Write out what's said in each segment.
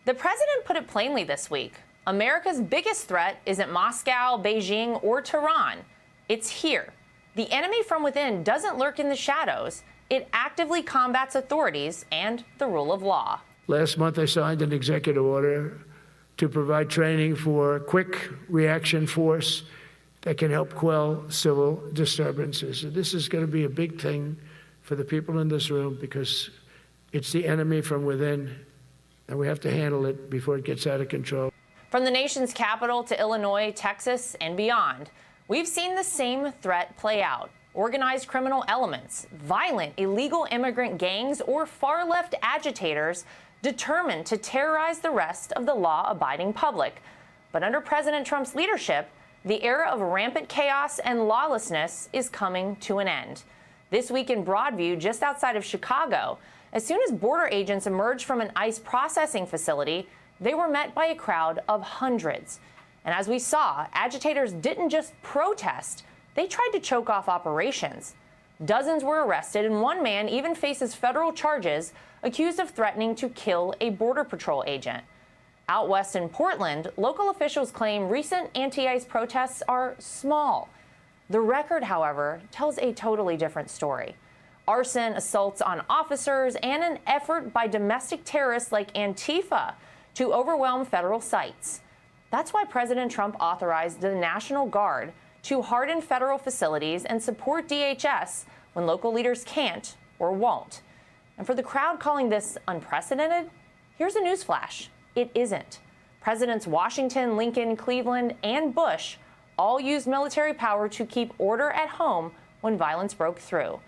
The president put it plainly this week. America's biggest threat isn't Moscow, Beijing, or Tehran. It's here. The enemy from within doesn't lurk in the shadows. It actively combats authorities and the rule of law. Last month, I signed an executive order to provide training for quick reaction force that can help quell civil disturbances. This is going to be a big thing for the people in this room because it's the enemy from within, and we have to handle it before it gets out of control. From the nation's capital to Illinois, Texas, and beyond, we've seen the same threat play out. Organized criminal elements, violent illegal immigrant gangs, or far-left agitators determined to terrorize the rest of the law-abiding public. But under President Trump's leadership, the era of rampant chaos and lawlessness is coming to an end. This week in Broadview, just outside of Chicago, as soon as border agents emerged from an ICE processing facility, they were met by a crowd of hundreds. And as we saw, agitators didn't just protest, they tried to choke off operations. Dozens were arrested, and one man even faces federal charges accused of threatening to kill a Border Patrol agent. Out west in Portland, local officials claim recent anti-ICE protests are small. The record, however, tells a totally different story. Arson, assaults on officers, and an effort by domestic terrorists like Antifa to overwhelm federal sites. That's why President Trump authorized the National Guard to harden federal facilities and support DHS when local leaders can't or won't. And for the crowd calling this unprecedented, here's a newsflash. It isn't. Presidents Washington, Lincoln, Cleveland, and Bush all used military power to keep order at home when violence broke through.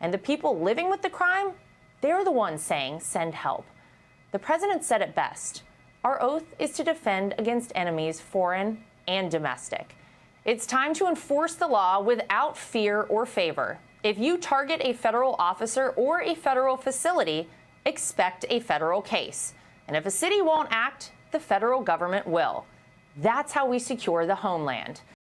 And the people living with the crime, they're the ones saying, send help. The president said it best. Our oath is to defend against enemies, foreign and domestic. It's time to enforce the law without fear or favor. If you target a federal officer or a federal facility, expect a federal case. And if a city won't act, the federal government will. That's how we secure the homeland.